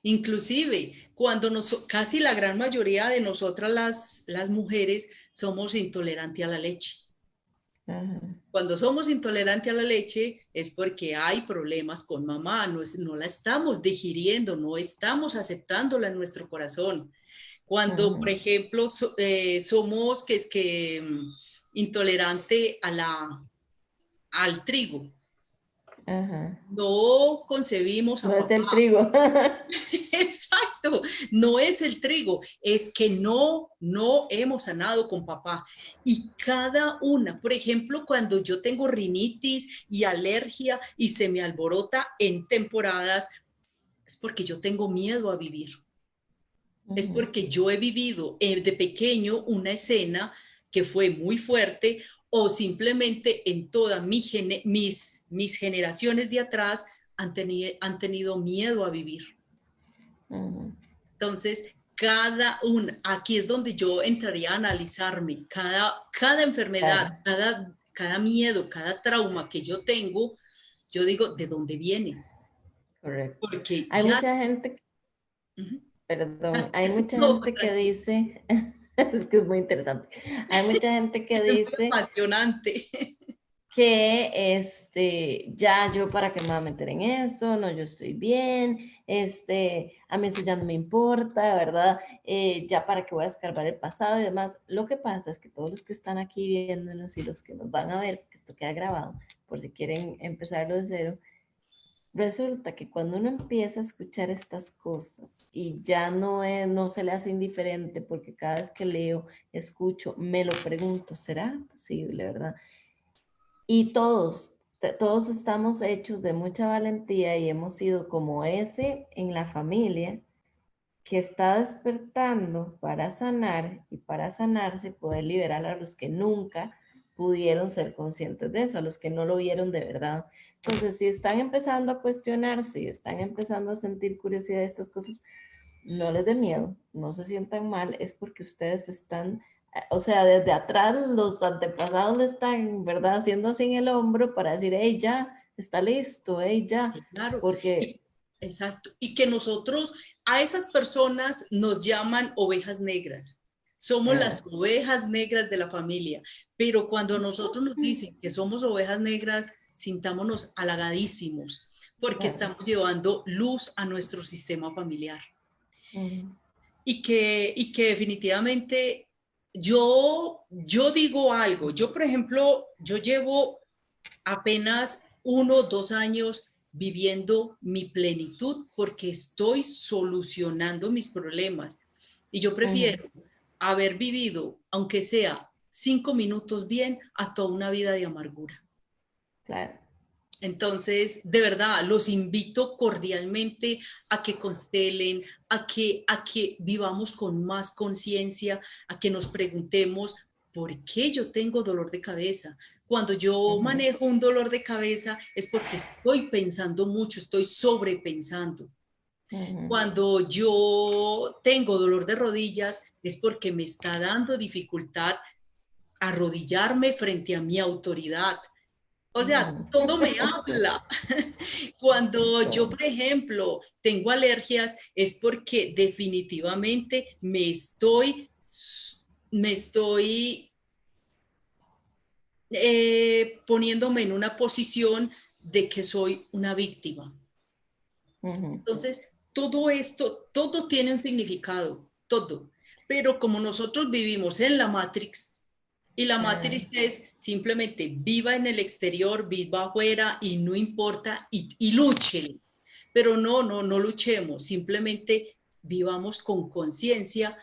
Inclusive, cuando casi la gran mayoría de nosotras las mujeres somos intolerantes a la leche. Ajá. Cuando somos intolerantes a la leche es porque hay problemas con mamá, no la estamos digiriendo, no estamos aceptándola en nuestro corazón. Cuando, por Ajá. ejemplo, somos intolerante al trigo, Ajá. no concebimos No a es el papá. trigo. Exacto, no es el trigo, es que no hemos sanado con papá. Y cada una, por ejemplo, cuando yo tengo rinitis y alergia y se me alborota en temporadas, es porque yo tengo miedo a vivir. Es Ujú. porque yo he vivido de pequeño una escena que fue muy fuerte o simplemente en todas mis generaciones de atrás han tenido miedo a vivir. Ujú. Entonces, aquí es donde yo entraría a analizarme, cada enfermedad, Claro, cada miedo, cada trauma que yo tengo, yo digo, ¿de dónde viene? correcto. Porque Hay ya, mucha gente, uh-huh. perdón, hay mucha No, gente que tranquilo, dice, es que es muy interesante, hay mucha gente que es muy dice apasionante. que ya yo para qué me voy a meter en eso, no, yo estoy bien, a mí eso ya no me importa, ¿verdad? Ya para qué voy a escarbar el pasado y demás. Lo que pasa es que todos los que están aquí viéndonos y los que nos van a ver, que esto queda grabado, por si quieren empezarlo de cero, resulta que cuando uno empieza a escuchar estas cosas y ya no se le hace indiferente porque cada vez que leo, escucho, me lo pregunto, ¿será posible, verdad? Y todos estamos hechos de mucha valentía y hemos sido como ese en la familia que está despertando para sanar y para sanarse poder liberar a los que nunca pudieron ser conscientes de eso, a los que no lo vieron de verdad. Entonces, si están empezando a cuestionarse y están empezando a sentir curiosidad de estas cosas, no les dé miedo, no se sientan mal, es porque ustedes están, o sea, desde atrás los antepasados le están, ¿verdad? Haciendo así en el hombro para decir, hey, ya, está listo, hey, ya, Claro, porque... exacto. Y que nosotros a esas personas nos llaman ovejas negras. Somos ah, las ovejas negras de la familia, pero cuando nosotros nos dicen que somos ovejas negras, sintámonos halagadísimos, porque claro. estamos llevando luz a nuestro sistema familiar. Ujú. Y que definitivamente yo digo algo. Yo, por ejemplo, yo llevo apenas 1 o 2 años viviendo mi plenitud porque estoy solucionando mis problemas. Y yo Ujú. prefiero haber vivido, aunque sea 5 minutos bien, a toda una vida de amargura. Claro. Entonces, de verdad, los invito cordialmente a que constelen, a que vivamos con más conciencia, a que nos preguntemos por qué yo tengo dolor de cabeza. Cuando yo Ujú. manejo un dolor de cabeza es porque estoy pensando mucho, estoy sobrepensando. Ujú. Cuando yo tengo dolor de rodillas es porque me está dando dificultad arrodillarme frente a mi autoridad. O sea, Ujú. todo me Sí, habla. Cuando yo, todo. por ejemplo, tengo alergias, es porque definitivamente me estoy poniéndome en una posición de que soy una víctima. Ujú. Entonces, todo esto, todo tiene un significado, todo. Pero como nosotros vivimos en la Matrix, y la Ah, Matrix es simplemente viva en el exterior, viva afuera y no importa, y luche. Pero no luchemos, simplemente vivamos con conciencia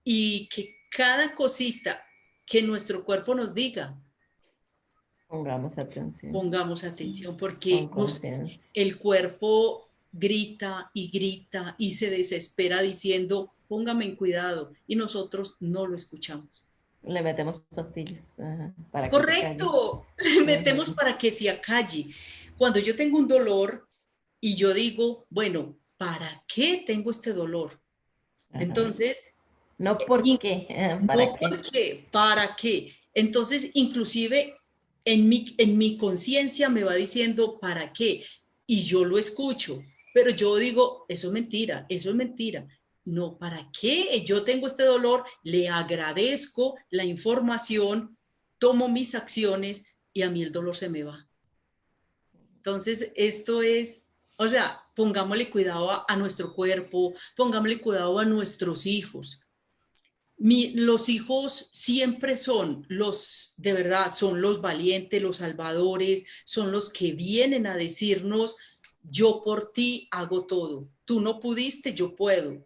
y que cada cosita que nuestro cuerpo nos diga, pongamos atención, con porque conciencia. el cuerpo grita y se desespera diciendo, póngame en cuidado, y nosotros no lo escuchamos. Le metemos pastillas, para que se calle. Correcto, le metemos Ujú, para que se acalle. Cuando yo tengo un dolor y yo digo, bueno, ¿para qué tengo este dolor? ajá. Entonces, No por qué, ¿para no qué? por qué, ¿para qué? Entonces, inclusive en mi conciencia me va diciendo, ¿para qué? Y yo lo escucho, pero yo digo, eso es mentira, eso es mentira. No, ¿para qué? Yo tengo este dolor, le agradezco la información, tomo mis acciones y a mí el dolor se me va. Entonces, esto es, o sea, pongámosle cuidado a nuestro cuerpo, pongámosle cuidado a nuestros hijos. Los hijos siempre son los, de verdad, son los valientes, los salvadores, son los que vienen a decirnos, yo por ti hago todo, tú no pudiste, yo puedo.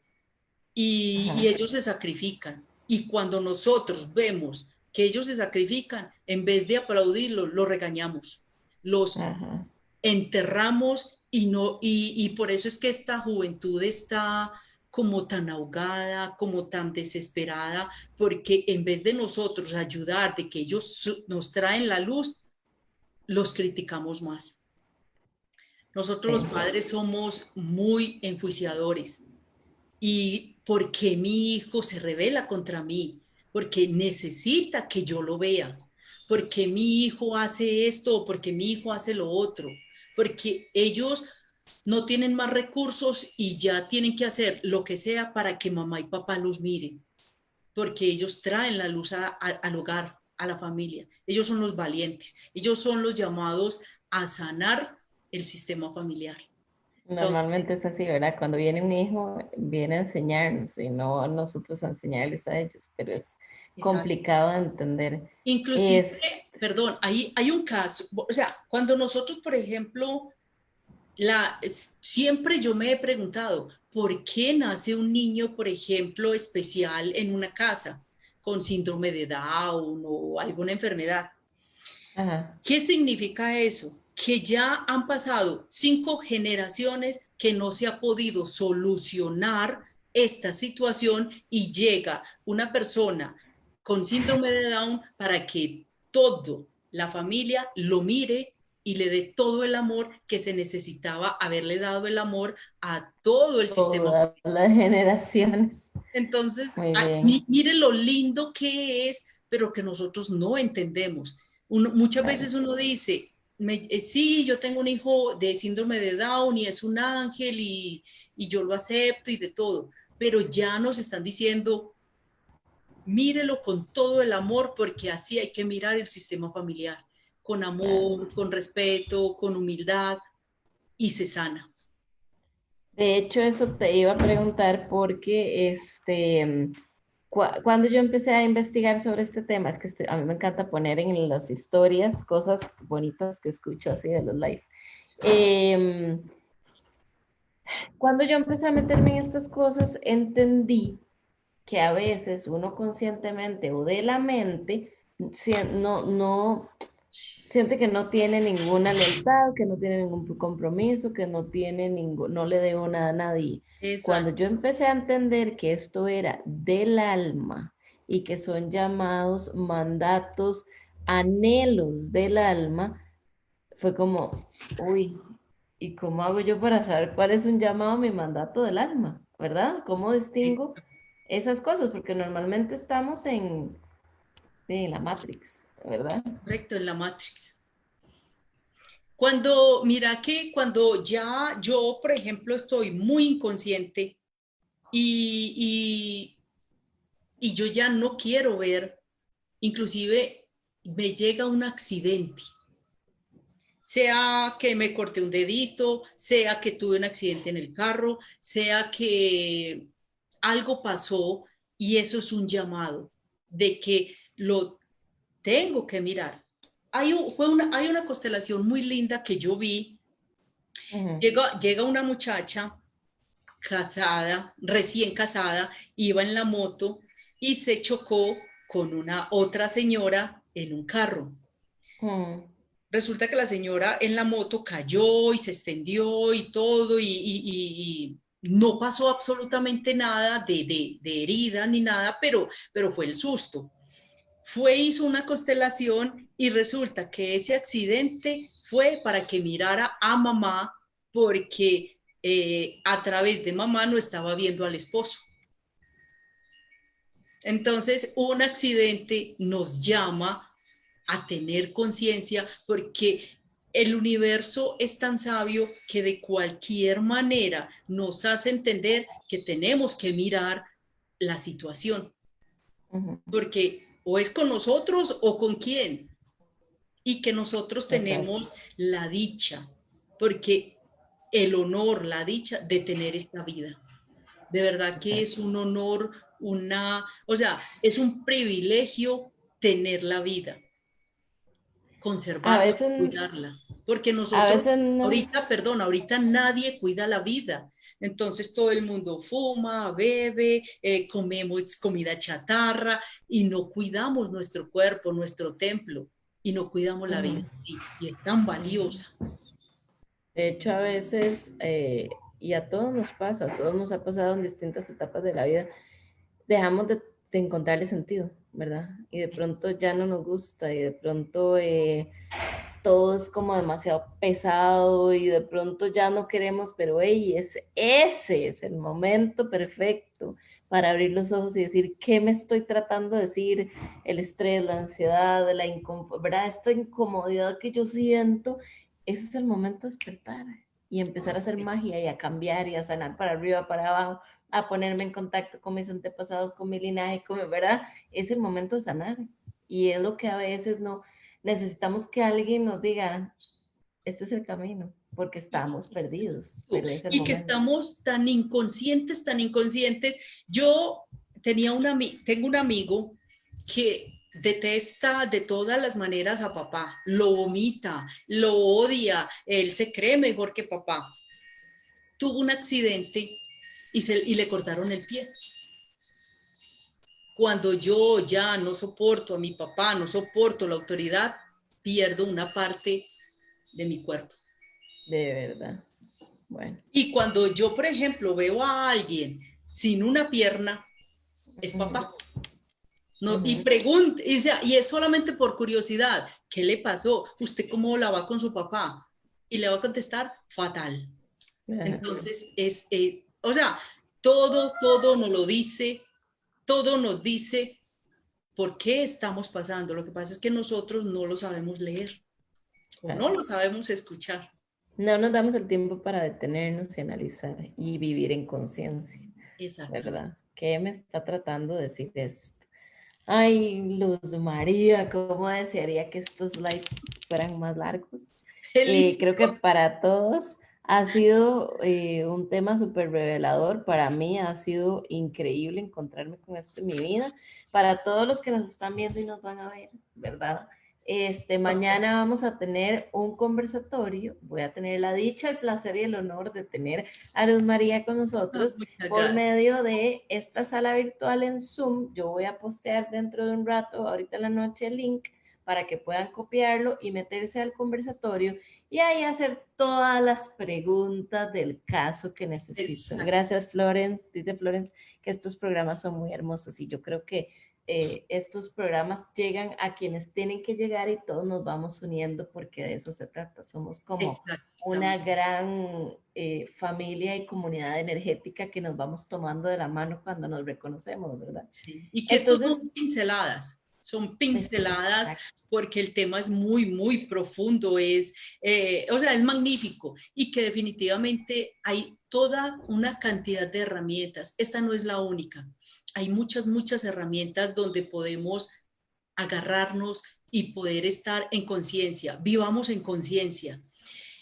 Y Ajá, ellos se sacrifican. Y cuando nosotros vemos que ellos se sacrifican, en vez de aplaudirlos, los regañamos, los ajá. enterramos y no, y por eso es que esta juventud está como tan ahogada, como tan desesperada, porque en vez de nosotros ayudar, de que ellos nos traen la luz, los criticamos más. Nosotros los Sí. padres somos muy enjuiciadores. ¿Y por qué mi hijo se revela contra mí? Porque necesita que yo lo vea. Porque mi hijo hace esto o porque mi hijo hace lo otro. Porque ellos no tienen más recursos y ya tienen que hacer lo que sea para que mamá y papá los miren. Porque ellos traen la luz al hogar, a la familia. Ellos son los valientes. Ellos son los llamados a sanar el sistema familiar. Entonces, Normalmente es así, ¿verdad? Cuando viene un hijo, viene a enseñarnos y no a nosotros a enseñarles a ellos, pero es exacto. complicado de entender. Inclusive, Es, perdón, hay un caso, o sea, cuando nosotros, por ejemplo, siempre yo me he preguntado, ¿por qué nace un niño, por ejemplo, especial en una casa con síndrome de Down o alguna enfermedad? ajá, ¿Qué significa eso? Que ya han pasado 5 generaciones que no se ha podido solucionar esta situación y llega una persona con síndrome de Down para que todo la familia lo mire y le dé todo el amor que se necesitaba haberle dado el amor a todo el sistema. todas las generaciones. Entonces, Muy bien, mire lo lindo que es, pero que nosotros no entendemos. Muchas claro. veces uno dice, sí, yo tengo un hijo de síndrome de Down y es un ángel y yo lo acepto y de todo, pero ya nos están diciendo, mírelo con todo el amor porque así hay que mirar el sistema familiar, con Claro. amor, con respeto, con humildad y se sana. De hecho, eso te iba a preguntar porque cuando yo empecé a investigar sobre este tema, es que a mí me encanta poner en las historias cosas bonitas que escucho así de los live. Em, Cuando yo empecé a meterme en estas cosas, entendí que a veces uno conscientemente o de la mente no siente que no tiene ninguna lealtad, que no tiene ningún compromiso, que no tiene no le debo nada a nadie. Cuando Exacto. yo empecé a entender que esto era del alma y que son llamados mandatos, anhelos del alma, fue como, uy, ¿y cómo hago yo para saber cuál es un llamado a mi mandato del alma? ¿Verdad? ¿Cómo distingo esas cosas? Porque normalmente estamos en la Matrix, ¿verdad? Correcto, en la Matrix. Cuando, mira que cuando ya yo, por ejemplo, estoy muy inconsciente y, y yo ya no quiero ver, inclusive me llega un accidente, sea que me corté un dedito, sea que tuve un accidente en el carro, sea que algo pasó y eso es un llamado de que lo tengo que mirar. Hay una constelación muy linda que yo vi. Ujú, Llega una muchacha casada, recién casada, iba en la moto y se chocó con una otra señora en un carro. Mm, Resulta que la señora en la moto cayó y se extendió y todo y no pasó absolutamente nada de herida ni nada, pero fue el susto. Fue, hizo una constelación y resulta que ese accidente fue para que mirara a mamá porque a través de mamá no estaba viendo al esposo. Entonces, un accidente nos llama a tener conciencia porque el universo es tan sabio que de cualquier manera nos hace entender que tenemos que mirar la situación, ujú, porque o es con nosotros o con quién, y que nosotros exacto, tenemos la dicha, porque el honor, la dicha de tener esta vida. De verdad que es exacto. un honor, o sea, es un privilegio tener la vida, A conservarla, veces, cuidarla, porque a nosotros, veces no. ahorita, perdón, ahorita nadie cuida la vida. Entonces todo el mundo fuma, bebe, comemos comida chatarra y no cuidamos nuestro cuerpo, nuestro templo y no cuidamos la vida. Ujú, Sí, y es tan ujú. valiosa. De hecho, a veces, y a todos nos pasa, a todos nos ha pasado en distintas etapas de la vida, dejamos de encontrarle sentido, ¿verdad? Y de pronto ya no nos gusta y de pronto todo es como demasiado pesado y de pronto ya no queremos, pero hey, ese es el momento perfecto para abrir los ojos y decir, ¿qué me estoy tratando de decir? El estrés, la ansiedad, la inconformidad, esta incomodidad que yo siento, ese es el momento de despertar y empezar a hacer magia y a cambiar y a sanar para arriba, para abajo, a ponerme en contacto con mis antepasados, con mi linaje, con, ¿verdad? Es el momento de sanar y es lo que a veces no necesitamos que alguien nos diga, este es el camino, porque estamos perdidos, pero es el Y que momento. estamos tan inconscientes, tan inconscientes. Yo tengo un amigo que detesta de todas las maneras a papá, lo vomita, lo odia, él se cree mejor que papá. Tuvo un accidente y le cortaron el pie. Cuando yo ya no soporto a mi papá, no soporto la autoridad, pierdo una parte de mi cuerpo. De verdad. Bueno. Y cuando yo, por ejemplo, veo a alguien sin una pierna, es Ujú, papá. No, y ujú, pregunta, y es solamente por curiosidad, ¿qué le pasó? ¿Usted cómo la va con su papá? Y le va a contestar, fatal. ajá. Entonces, o sea, todo nos lo dice, todo nos dice por qué estamos pasando. Lo que pasa es que nosotros no lo sabemos leer o no Así lo es. sabemos escuchar. No nos damos el tiempo para detenernos y analizar y vivir en conciencia, Exactamente. ¿verdad? ¿Qué me está tratando de decir esto? Ay, Luz María, cómo desearía que estos lives fueran más largos. Creo que Delicioso. para todos ha sido un tema súper revelador. Para mí ha sido increíble encontrarme con esto en mi vida. Para todos los que nos están viendo y nos van a ver, ¿verdad? Mañana vamos a tener un conversatorio. Voy a tener la dicha, el placer y el honor de tener a Luz María con nosotros Muchas por gracias. medio de esta sala virtual en Zoom. Yo voy a postear dentro de un rato, ahorita en la noche, el link para que puedan copiarlo y meterse al conversatorio y ahí hacer todas las preguntas del caso que necesiten. Exacto. Gracias, Florence. Dice Florence que estos programas son muy hermosos y yo creo que estos programas llegan a quienes tienen que llegar y todos nos vamos uniendo porque de eso se trata. Somos como una Exactamente. gran familia y comunidad energética que nos vamos tomando de la mano cuando nos reconocemos, ¿verdad? Sí. Y que estos Entonces, son es pinceladas exacto. porque el tema es muy, muy profundo, o sea, es magnífico y que definitivamente hay toda una cantidad de herramientas. Esta no es la única. Hay muchas, muchas herramientas donde podemos agarrarnos y poder estar en conciencia. Vivamos en conciencia.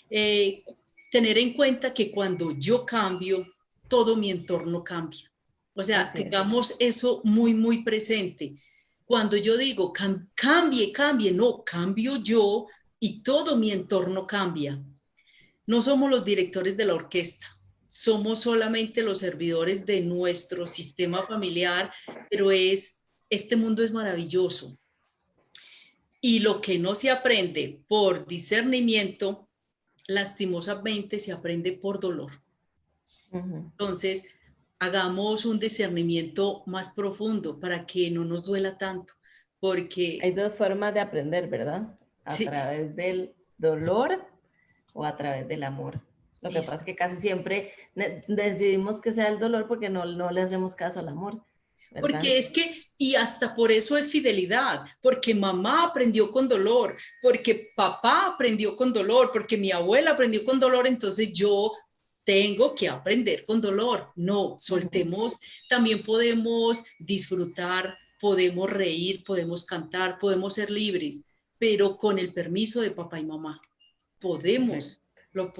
Eh, Tener en cuenta que cuando yo cambio, todo mi entorno cambia. O sea, Así es. tengamos eso muy, muy presente. Cuando yo digo cambie, cambie, no, cambio yo y todo mi entorno cambia. No somos los directores de la orquesta, somos solamente los servidores de nuestro sistema familiar, pero este mundo es maravilloso. Y lo que no se aprende por discernimiento, lastimosamente se aprende por dolor. Entonces, hagamos un discernimiento más profundo para que no nos duela tanto, porque... Hay dos formas de aprender, ¿verdad? A Sí, través del dolor o a través del amor. Lo que es, pasa es que casi siempre decidimos que sea el dolor porque no le hacemos caso al amor, ¿verdad? porque es que, y hasta por eso es fidelidad, porque mamá aprendió con dolor, porque papá aprendió con dolor, porque mi abuela aprendió con dolor, entonces yo tengo que aprender con dolor. No, soltemos, también podemos disfrutar, podemos reír, podemos cantar, podemos ser libres, pero con el permiso de papá y mamá. Correcto. Podemos, lo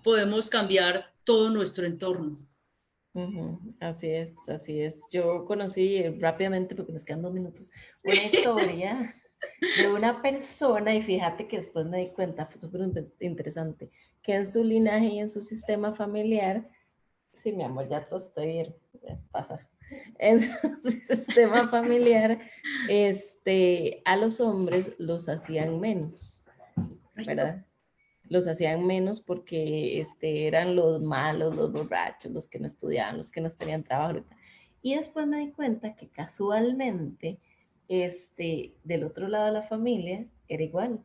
podemos cambiar todo nuestro entorno. Así es, así es. Yo conocí rápidamente, porque nos quedan 2 minutos, una historia de una persona, y fíjate que después me di cuenta, fue súper interesante, que en su linaje y en su sistema familiar, sí, mi amor, ya todo está bien, ya pasa. En su sistema familiar, a los hombres los hacían menos, ¿verdad? Los hacían menos porque eran los malos, los borrachos, los que no estudiaban, los que no tenían trabajo. Y después me di cuenta que casualmente, del otro lado de la familia era igual.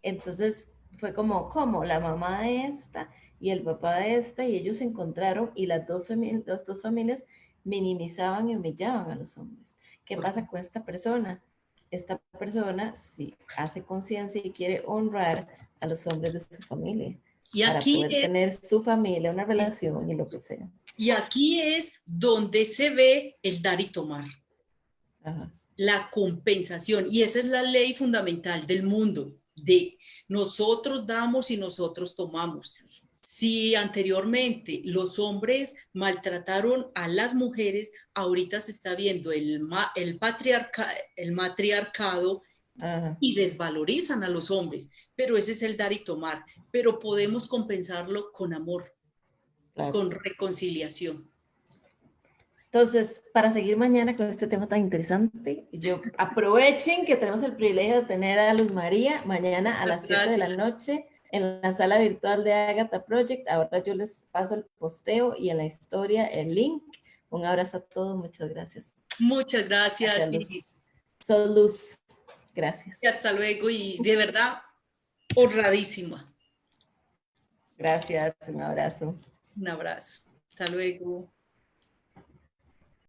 Entonces fue como la mamá de esta y el papá de esta, y ellos se encontraron y las dos familias minimizaban y humillaban a los hombres. ¿Qué pasa con esta persona? Esta persona, si hace conciencia y quiere honrar a los hombres de su familia, Y para aquí poder tener su familia, una es, relación y lo que sea. y aquí es donde se ve el dar y tomar, Ajá. la compensación. Y esa es la ley fundamental del mundo, de nosotros damos y nosotros tomamos. Si anteriormente los hombres maltrataron a las mujeres, ahorita se está viendo el matriarcado Ajá. y desvalorizan a los hombres, pero ese es el dar y tomar, pero podemos compensarlo con amor, Claro. con reconciliación. Entonces, para seguir mañana con este tema tan interesante, yo aprovechen que tenemos el privilegio de tener a Luz María mañana a Muchas las 7 de la gracias. noche en la sala virtual de Agatha Project. Ahora yo les paso el posteo y en la historia el link. Un abrazo a todos, muchas gracias. Muchas gracias Gracias, Luz. Sol Luz. Gracias. y hasta luego. Y de verdad, honradísima. Gracias, un abrazo. Un abrazo. Hasta luego.